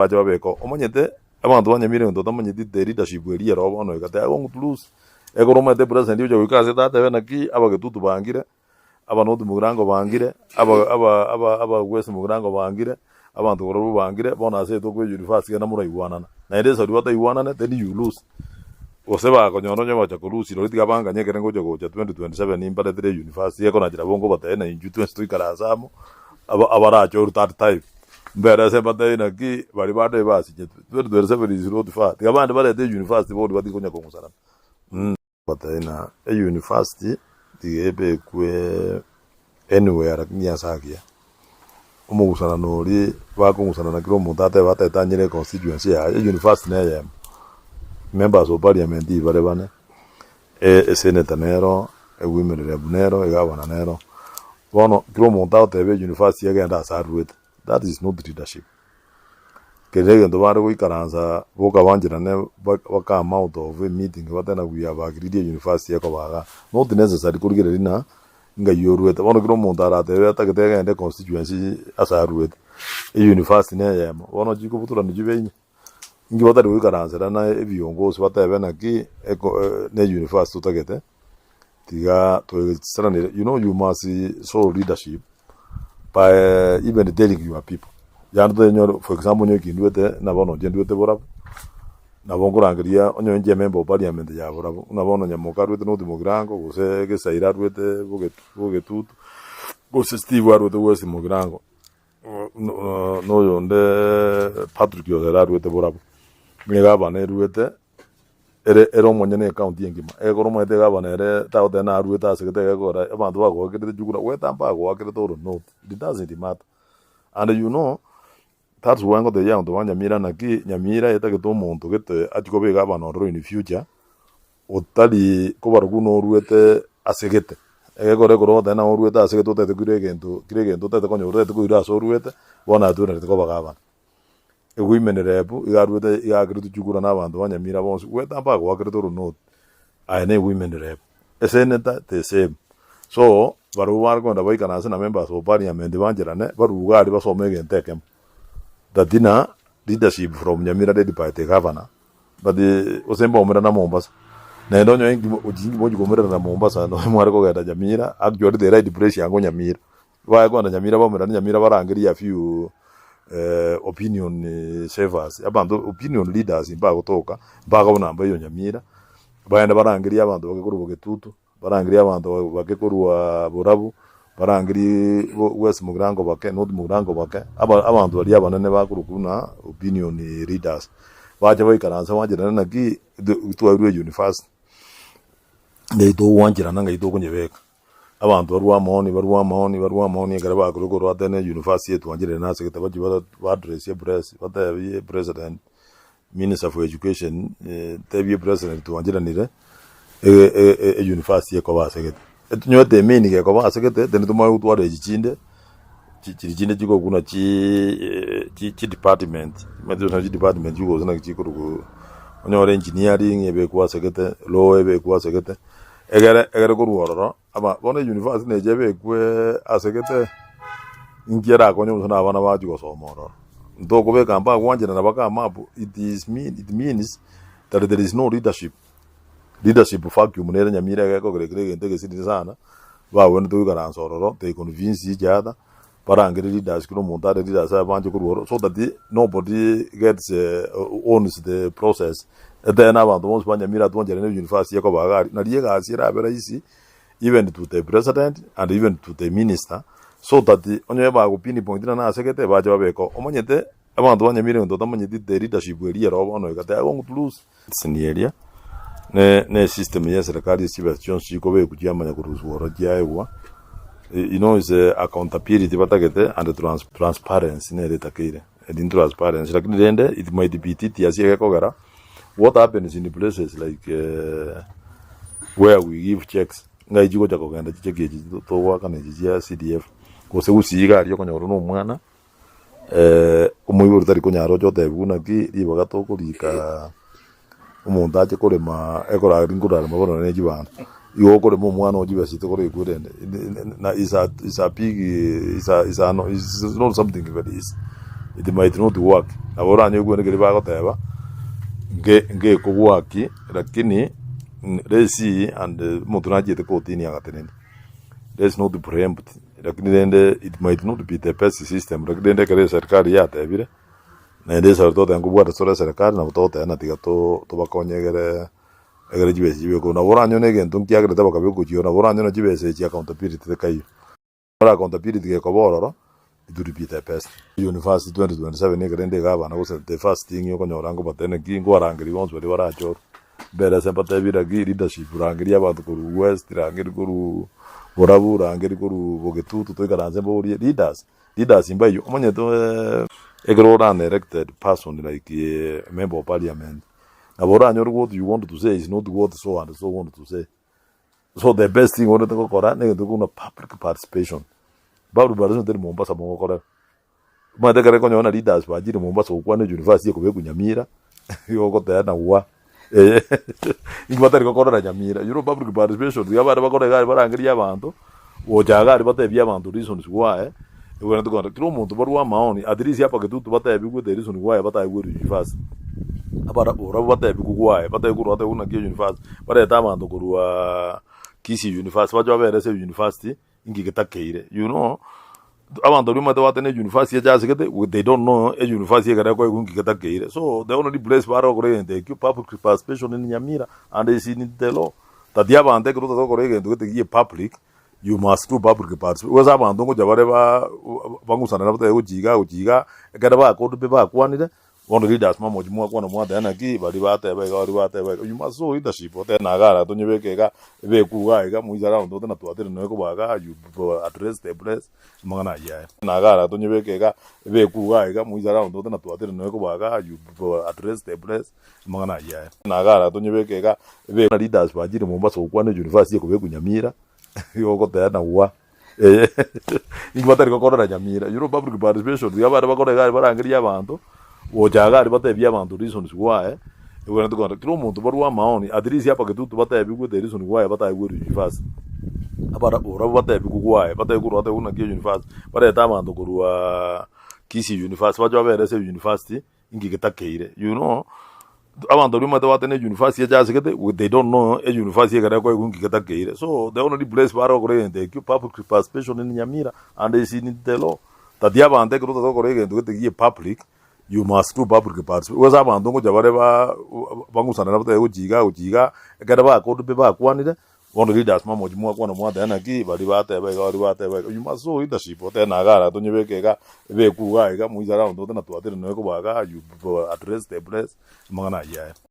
baje babeko omanyete abantu banyamire ndo tamanyete the leadership eri robo no ikate ago ngutulus ego romate president yo wikaze tate naki abagetutu bangire abanoti mugirango bangire aba wese mugirango bangire abantu gorobu bangire bona se to ko university na mura iwanana na ende so riwata iwanana then you lose oseba ko nyono nyoba cha kolusi lo tiga banga nyekere ngojo goja 2027 nimba the university eko na jira bongo batena in 2023 karazamo abara cho that type mbere se batena ki bari bade basi 2027 is road far tiga bande bade the university bodi bati konya ko musana batena e university tigebe kwe anywhere nya sakia umugusana nori bakungusana na kiro mutate batetanyire constituency ya university na ya members of parliament ibare bane senator nero women rep nero governor nero bono kiro mutate be university agenda sarwet that is not leadership kelege ndo bari kuikaranza boka banjirane baka amount of a meeting batena kuya bagiridi university yako baga not necessary kurigere rina nga yorwet bono kiro muntara te atakete ende constituency asarwet university ne yema bono jiko butura ni jibenyi ngi batari kuikaranza na ebiongozi batebe na ki ne university utakete tiga to stranire you must show leadership by even telling your people yanto nyo for example nyo kindwete na bono jendwete borabo na bongorangiria onyo nje member parliament ya borabo na bono nyamuka rwete no dimogirango gose ke saira rwete bogetutu gose Steve rwete wese mogirango no yonde Patrick yo rwete borabo mega bane rwete ero monyene account yengima egoro mwete gabana ere taote na rwete asekete gora abantu bago kete jugura weta mbago akete toro no it doesn't matter and you know that's why ngo de yang to NYAMIRA na ki NYAMIRA eta ke to monto gete atiko be gabana ro in future otali ko baruguno rwete asegete egoro goro de na rwete asegete to te kiregento te konyo rwete ko ira so rwete bona tu ne ko bagabana women repu igarwete igagritu jugura n'abantu NYAMIRA bonse weta mbago wakreto no ane women rep eseneta the same so baru wargo nda boikana na members of parliament banjerane baru gari basomege nteke dadina leadership from NYAMIRA led by the governor but the osemba omera na Mombasa na ndonyo engi ojingi boji komera na Mombasa no mware ko gata NYAMIRA actually the right place yango NYAMIRA wa ko na NYAMIRA bomera NYAMIRA barangiria few opinion savers abantu opinion leaders imbago toka baga bonamba yo NYAMIRA bayenda barangiria abantu bakekuru bogetutu barangiria abantu bakekurwa borabu barangiri wese mugirango bake not mugirango bake abantu bali abanene bakurukuna opinion leaders baje bayikaranza wajira na ki tuwaruwe university ndeito wanjira nanga ito kunyebeka abantu barwa mahoni gara bakurukuru atene university tuwanjire na seketa baje ba address ya president minister for education tebi president tuwanjira nire university ko baseketa etunyote mini ke ko baseketa then tumayo utware jichinde chiko kuna chi department medio na department yugo zana chikurugo onyore engineering ebe kwa sekete law ebe kwa sekete egere ko ruoro aba bona university ne jebe kwe asekete ngiera ko nyomo na abana baji ko somoro ndoko be kamba wanjira na baka mapu it means that there is no leadership vacuum nere NYAMIRA ko gere ndege sidi sana ba wona to gara sororo they convince each other barangere leaders kuno montare leaders abanje kuruoro so that nobody gets owns the process then abantu bonse NYAMIRA twonjere ne university yako bagari na liega asira abera isi even to the president and even to the minister so that onye ba kupini point na sekete baje babeko omanyete abantu NYAMIRA ndo tamanyete the leadership eri robo no ikate ago ngutulus sinieria ne system ya serikali sibation siko be kujamanya kuruzworo jaiwa you know is accountability batakete and transparency ne retakire and transparency lakini rende it might be titi asiye kogara what happens in the places like where we give checks ngai jiko jako ganda chikeji to waka ne jia CDF ko se usiga ari ko nyoro no mwana umuyibo tari ko nyaro jote buna ki ribaga to kurika umuntu aje kurema ekora ngurara mabona ne jibana yo kore mu mwana ojiba sito kore kurende na is not something very easy it might not work. Abora nyo gwene kiri bagoteba nge kugwaki lakini let's see and muntu najite kotini agatenene. Let's not preempt. Lakini dende it might not be the best system. Lakini dende kare serikali yatebire na ende sartote ngubwata sore serikali na butote na tiga to bakonyegere egere jibesi ko na bora nyo ne gento nkiagere taba kabiko jio na bora nyo na jibesi chi accountability te kai. Ora accountability ke ko bororo it would be the best. University 2027 ne gende ga bana go the first thing yo konyora ngo batene ki ngo arangiri bonzo bari baracho bere sempa te bira gi leadership rangiri abantu ko west rangiri ko borabu rangiri ko bogetutu to ikaranze bo leaders imba yo omanye to egro elected person like a member of parliament. Now what you want to say is not what so and so want to say. So the best thing on the public participation. Babu Barazon del Mombasa Mongora. Madagara Conyona leaders by Jim Mombasa, one university of NYAMIRA. You got there now. In what I got NYAMIRA. You know, public participation. We have a angry Yavanto, or Jagar, but the Yavanto reasons why. We went to go to Crumo to Barua Maoni. At least Yapa to what I would the reason why, but I would fast. About what I why, but I could not give university. But I time to go to Kisi University, what you have university in Gigatakeire. You know, I want to remember what a university they don't know a university Gigatakeire. So the only place where I they keep public participation in NYAMIRA and they see in the law. That the Yavan take to the public. You must do public participation. Was abantu ngo jabareba bangusana nabate ujiga gadaba ko be ba kwanire one leaders mamo jimwa kwana mwada na ki bari bate ba you must so leadership ote na gara to nyebeke ga be kuga ga muizara ndo na to atire no ko baga you address the place mangana ya na gara to nyebeke ga be kuga ga muizara ndo na to atire no ko baga you address the place mangana ya na gara to nyebeke ga be leaders ba jire Mombasa kwana university ko be kunyamira you got there now. In what I got NYAMIRA, you know, public participation. We have a angry Yavanto, or Jagar, but the Yavanto reasons why. We went to go to Crumo to Barua Maoni. At least Yapa to what I would the reason why, but I would fast. About what I would why, but I could not give you fast. But I time to go to Kisi University, what you have a university in Gigatakeire, you know. I want to remember what a university they don't know a university. So the only place where they keep public participation in NYAMIRA and they see in the law. That the Yavan take to the public, you must do public participation. Was about to go to Bangusana Ujiga, Gadaba, go to Beba, one leaders, Mamma, one of more than a give, but you must so leadership, or then Agara, don't you make a Bekuga, Muizara, don't know to you address the place, Mana.